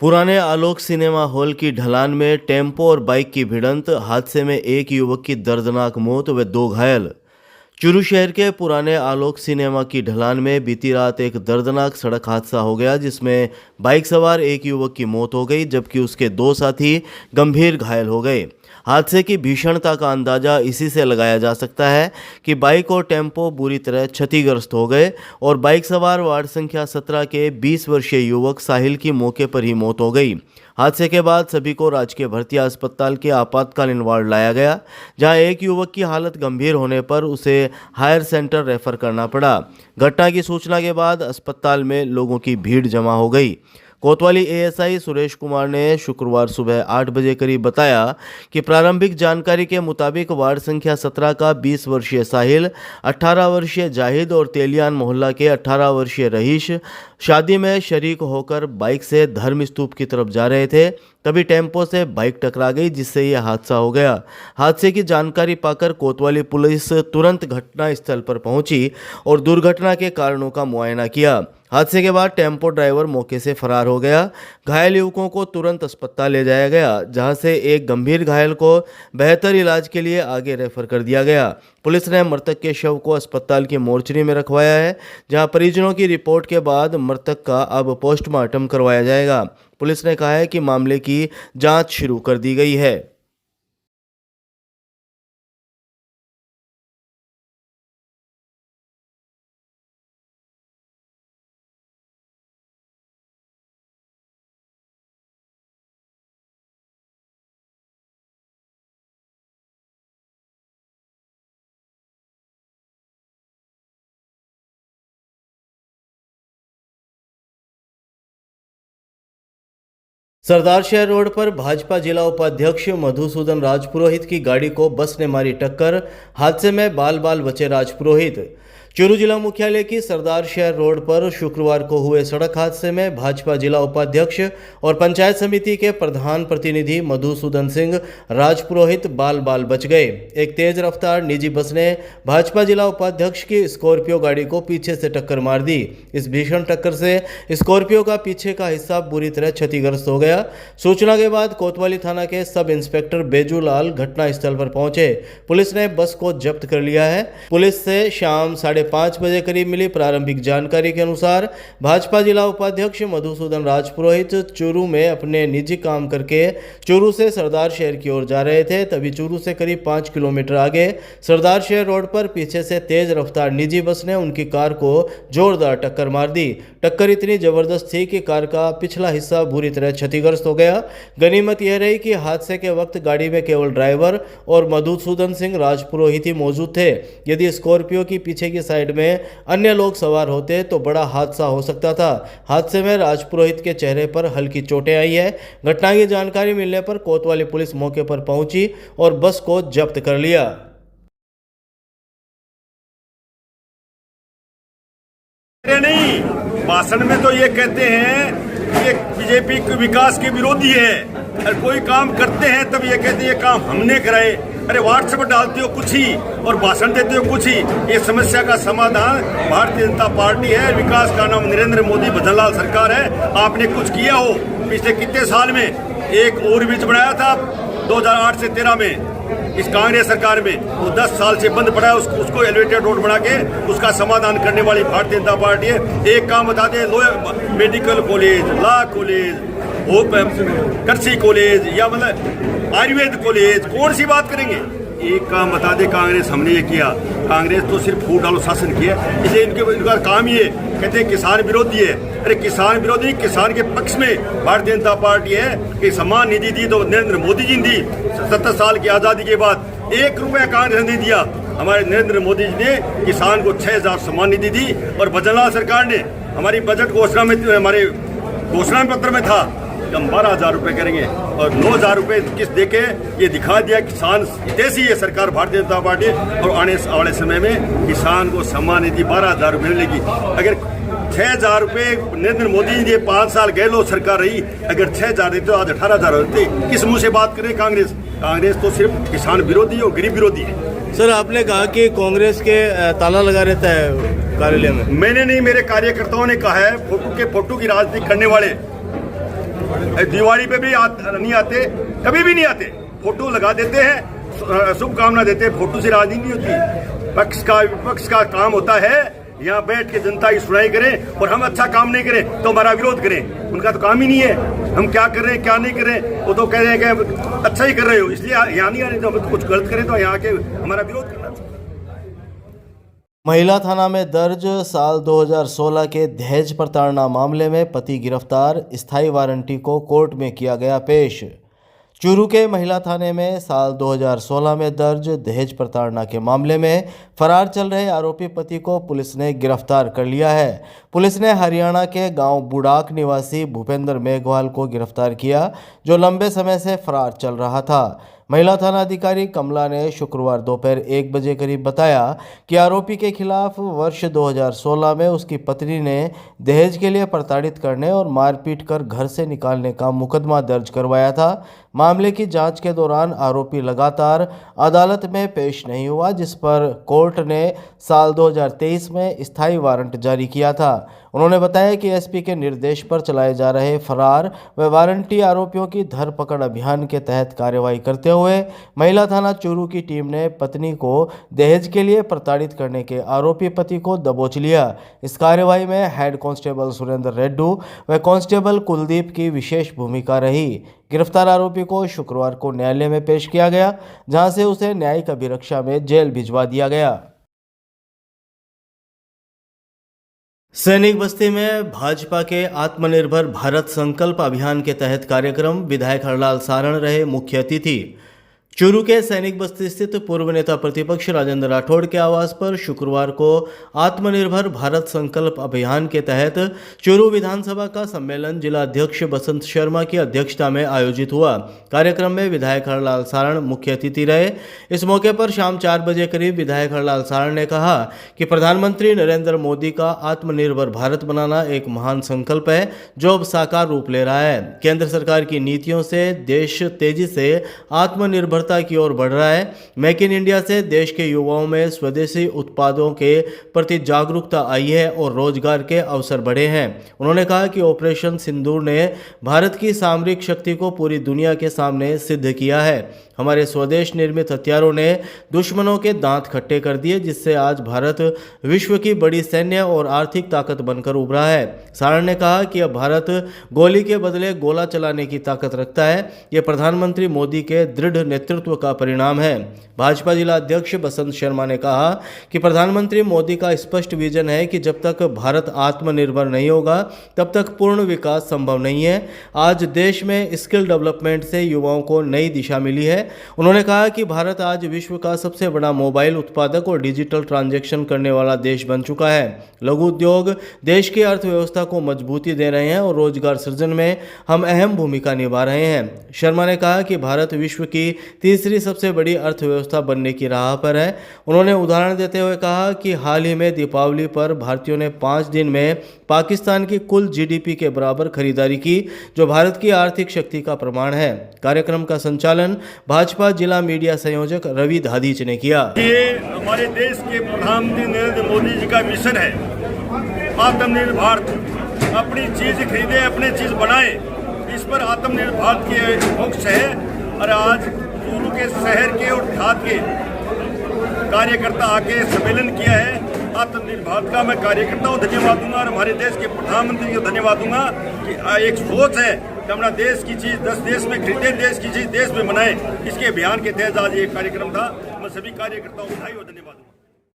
पुराने आलोक cinema hall की ढलान में टेम्पो और बाइक की भिड़ंत। हादसे में एक युवक की दर्दनाक मौत व 2 घायल। चूरू शहर के पुराने आलोक सिनेमा की ढलान में बीती रात एक दर्दनाक सड़क हादसा हो गया, जिसमें बाइक सवार एक युवक की मौत हो गई जबकि उसके 2 साथी गंभीर घायल हो गए। हादसे की भीषणता का अंदाजा इसी से लगाया जा सकता है कि बाइक और टेम्पो बुरी तरह क्षतिग्रस्त हो गए और बाइक सवार वार्ड संख्या 17 के 20 वर्षीय युवक साहिल की मौके पर ही मौत हो गई। हादसे के बाद सभी को राजकीय भर्ती अस्पताल के आपातकालीन वार्ड लाया गया, जहां एक युवक की हालत गंभीर होने पर उसे हायर सेंटर रेफर करना पड़ा। घटना की सूचना के बाद अस्पताल में लोगों की भीड़ जमा हो गई। कोतवाली एएसआई सुरेश कुमार ने शुक्रवार सुबह 8 बजे करीब बताया कि प्रारंभिक जानकारी के मुताबिक वार्ड संख्या 17 का 20 वर्षीय साहिल, 18 वर्षीय जाहिद और तेलियान मोहल्ला के 18 वर्षीय रहीश शादी में शरीक होकर बाइक से धर्म स्तूप की तरफ जा रहे थे। तभी टेम्पो से बाइक टकरा गई, जिससे यह हादसा हो गया। हादसे की जानकारी पाकर कोतवाली पुलिस तुरंत घटना स्थल पर पहुंची और दुर्घटना के कारणों का मुआयना किया। हादसे के बाद टेम्पो ड्राइवर मौके से फरार हो गया। घायल युवकों को तुरंत अस्पताल ले जाया गया, जहां से एक गंभीर घायल को बेहतर इलाज के लिए आगे रेफर कर दिया गया। पुलिस ने मृतक के शव को अस्पताल की मोर्चरी में रखवाया है, जहां परिजनों की रिपोर्ट के बाद मृतक का अब पोस्टमार्टम करवाया जाएगा। पुलिस ने कहा है कि मामले की जांच शुरू कर दी गई है। सरदार शहर रोड पर भाजपा जिला उपाध्यक्ष मधुसूदन राजपुरोहित की गाड़ी को बस ने मारी टक्कर। हादसे में बाल बाल बचे राजपुरोहित। चूरू जिला मुख्यालय की सरदार शहर रोड पर शुक्रवार को हुए सड़क हादसे में भाजपा जिला उपाध्यक्ष और पंचायत समिति के प्रधान प्रतिनिधि मधुसूदन सिंह राजपुरोहित बाल बाल बच गए। एक तेज रफ्तार निजी बस ने भाजपा जिला उपाध्यक्ष की स्कॉर्पियो गाड़ी को पीछे से टक्कर मार दी। इस भीषण टक्कर से स्कॉर्पियो का पीछे का हिस्सा बुरी तरह क्षतिग्रस्त हो गया। सूचना के बाद कोतवाली थाना के सब इंस्पेक्टर बेजूलाल घटनास्थल पर पहुंचे। पुलिस ने बस को जब्त कर लिया है। पुलिस से शाम 5:30 बजे करीब मिली प्रारंभिक जानकारी के अनुसार भाजपा जिला उपाध्यक्ष मधुसूदन राजपुरोहित चूरू में अपने निजी काम करके चूरू से सरदार शहर की ओर जा रहे थे। तभी चूरू से करीब 5 किलोमीटर आगे सरदार शहर रोड पर पीछे से तेज रफ्तार निजी बस ने उनकी कार को जोरदार टक्कर मार दी। टक्कर इतनी जबरदस्त थी कि कार का पिछला हिस्सा बुरी तरह क्षतिग्रस्त हो गया। गनीमत यह रही कि हादसे के वक्त गाड़ी में केवल ड्राइवर और मधुसूदन सिंह राजपुरोहित ही मौजूद थे। यदि स्कॉर्पियो की पीछे की साइड में अन्य लोग सवार होते तो बड़ा हादसा हो सकता था। हादसे में राजपुरोहित के चेहरे पर हल्की चोटें आई है। घटना की जानकारी मिलने पर कोतवाली पुलिस मौके पर पहुंची और बस को जब्त कर लिया। नहीं, भाषण में तो ये कहते हैं कि बीजेपी के विकास के विरोधी है, और कोई काम करते हैं तब ये कहते हैं ये काम हमने कराए। अरे व्हाट्सएप डालते हो कुछ ही और भाषण देते हो कुछ ही। ये समस्या का समाधान भारतीय जनता पार्टी है, विकास का नाम नरेंद्र मोदी भजनलाल सरकार है। आपने कुछ किया हो पिछले कितने साल में? एक ओवरब्रिज बनाया था 2008 से 13 में इस कांग्रेस सरकार में, वो 10 साल से बंद पड़ा है। उसको एलिवेटेड रोड बना के उसका समाधान करने वाली भारतीय जनता पार्टी है। एक काम बता दें, मेडिकल कॉलेज, लॉ कॉलेज, कृषि कॉलेज या मतलब आयुर्वेद कॉलेज, कौन सी बात करेंगे? एक काम बता दे, कांग्रेस हमने ये किया। कांग्रेस तो सिर्फ फूट डालो शासन किया, इसलिए इनका काम ये कहते हैं किसान विरोधी है। अरे किसान विरोधी, किसान के पक्ष में भारतीय जनता पार्टी है कि सम्मान निधि दी तो नरेंद्र मोदी जी ने दी। 70 साल की आज़ादी के बाद 1 रुपया कांग्रेस ने दिया। हमारे नरेंद्र मोदी जी ने किसान को 6000 सम्मान निधि दी। और भजनलाल सरकार ने हमारी बजट घोषणा में, हमारे घोषणा पत्र में था कि हम 12,000 रुपये करेंगे और 9,000 रुपये किस्त देके ये दिखा दिया किसान हितैषी है सरकार भारतीय जनता पार्टी। और आने वाले समय में किसान को सम्मान निधि 12,000 रुपये मिलेगी। अगर 6,000 रुपये नरेंद्र मोदी जी 5 साल गहलोत सरकार रही, अगर 6,000 देते तो आज 18,000 होते। किस मुंह से बात करें? कांग्रेस तो सिर्फ किसान विरोधी और गरीब विरोधी है। सर, आपने कहा कि कांग्रेस के ताला लगा रहता है कार्यालय में। मैंने नहीं, मेरे कार्यकर्ताओं ने कहा है। फोटो की राजनीति करने वाले दिवाली पे भी नहीं आते, कभी भी नहीं आते, फोटो लगा देते हैं, शुभकामना देते हैं। फोटो से राजनीति नहीं होती। पक्ष का विपक्ष का काम होता है यहाँ बैठ के जनता की सुनाई करें, और हम अच्छा काम नहीं करें तो हमारा विरोध करें। उनका तो काम ही नहीं है हम क्या कर रहे हैं क्या नहीं कर रहे हैं, वो तो कह रहे हैं कि अच्छा ही कर रहे हो, इसलिए यहाँ नहीं आने। तो हम कुछ गलत करें तो यहाँ के हमारा विरोध करना चाहिए। महिला थाना में दर्ज साल 2016 के दहेज प्रताड़ना मामले में पति गिरफ्तार, स्थायी वारंटी को कोर्ट में किया गया पेश। चूरू के महिला थाने में साल 2016 में दर्ज दहेज प्रताड़ना के मामले में फरार चल रहे आरोपी पति को पुलिस ने गिरफ्तार कर लिया है। पुलिस ने हरियाणा के गांव बुडाक निवासी भूपेंद्र मेघवाल को गिरफ्तार किया, जो लंबे समय से फरार चल रहा था। महिला थाना अधिकारी कमला ने शुक्रवार दोपहर 1 बजे करीब बताया कि आरोपी के खिलाफ वर्ष 2016 में उसकी पत्नी ने दहेज के लिए प्रताड़ित करने और मारपीट कर घर से निकालने का मुकदमा दर्ज करवाया था। मामले की जांच के दौरान आरोपी लगातार अदालत में पेश नहीं हुआ, जिस पर कोर्ट ने साल 2023 में स्थायी वारंट जारी किया था। उन्होंने बताया कि एसपी के निर्देश पर चलाए जा रहे फरार व वारंटी आरोपियों की धरपकड़ अभियान के तहत कार्रवाई करते हुए महिला थाना चूरू की टीम ने पत्नी को दहेज के लिए प्रताड़ित करने के आरोपी पति को दबोच लिया। इस कार्रवाई में हेड कांस्टेबल सुरेंद्र रेड्डू व कांस्टेबल कुलदीप की विशेष भूमिका रही। गिरफ्तार आरोपी को शुक्रवार को न्यायालय में पेश किया गया, जहां से उसे न्यायिक अभिरक्षा में जेल भिजवा दिया गया। सैनिक बस्ती में भाजपा के आत्मनिर्भर भारत संकल्प अभियान के तहत कार्यक्रम, विधायक हरलाल सारण रहे मुख्य अतिथि। चूरू के सैनिक बस्ती स्थित पूर्व नेता प्रतिपक्ष राजेंद्र राठौड़ के आवास पर शुक्रवार को आत्मनिर्भर भारत संकल्प अभियान के तहत चूरू विधानसभा का सम्मेलन जिला अध्यक्ष बसंत शर्मा की अध्यक्षता में आयोजित हुआ। कार्यक्रम में विधायक हरलाल सारण मुख्य अतिथि रहे। इस मौके पर शाम 4 बजे करीब विधायक हरलाल सारण ने कहा कि प्रधानमंत्री नरेंद्र मोदी का आत्मनिर्भर भारत बनाना एक महान संकल्प है, जो अब साकार रूप ले रहा है। केंद्र सरकार की नीतियों से देश तेजी से आत्मनिर्भर की ओर बढ़ रहा है। मेक इन इंडिया से देश के युवाओं में स्वदेशी उत्पादों के प्रति जागरूकता आई है और रोजगार के अवसर बढ़े हैं। उन्होंने कहा कि ऑपरेशन सिंदूर ने भारत की सामरिक शक्ति को पूरी दुनिया के सामने सिद्ध किया है। हमारे स्वदेश निर्मित हथियारों ने दुश्मनों के दांत खट्टे कर दिए, जिससे आज भारत विश्व की बड़ी सैन्य और आर्थिक ताकत बनकर उभरा है। सारण ने कहा कि अब भारत गोली के बदले गोला चलाने की ताकत रखता है। ये प्रधानमंत्री मोदी के दृढ़ नेतृत्व का परिणाम है। भाजपा जिला अध्यक्ष बसंत शर्मा ने कहा कि प्रधानमंत्री मोदी का स्पष्ट विजन है कि जब तक भारत आत्मनिर्भर नहीं होगा तब तक पूर्ण विकास संभव नहीं है। आज देश में स्किल डेवलपमेंट से युवाओं को नई दिशा मिली है। उन्होंने कहा कि भारत आज विश्व का सबसे बड़ा मोबाइल उत्पादक और डिजिटल ट्रांजैक्शन करने वाला देश बन चुका है। लघु उद्योग देश की अर्थव्यवस्था को मजबूती दे रहे हैं और रोजगार सृजन में हम अहम भूमिका निभा रहे हैं। शर्मा ने कहा कि भारत विश्व की तीसरी सबसे बड़ी अर्थव्यवस्था बनने की राह पर है। उन्होंने उदाहरण देते हुए कहा कि हाल ही में दीपावली पर भारतीयों ने 5 दिन में पाकिस्तान की कुल जीडीपी के बराबर खरीदारी की, जो भारत की आर्थिक शक्ति का प्रमाण है। कार्यक्रम का संचालन भाजपा जिला मीडिया संयोजक रवि धादीच ने किया। ये हमारे देश के प्रधानमंत्री नरेंद्र मोदी जी का मिशन है, आत्मनिर्भर भारत। अपनी चीज खरीदे, अपनी चीज बनाए, इस पर आत्मनिर्भर भारत की फोकस है। और आज चूरू के शहर के और देहात के कार्यकर्ता आके सम्मेलन किया है आत्मनिर्भर भारत का। मैं कार्यकर्ता को धन्यवाद दूंगा और हमारे देश के प्रधानमंत्री को धन्यवाद दूंगा कि एक सोच है कि अपना देश की चीज 10 देश में खरीदे, देश की चीज देश में बनाए। इसके अभियान के तहत आज ये कार्यक्रम था। मैं सभी कार्यकर्ताओं को बधाई और धन्यवाद दूंगा।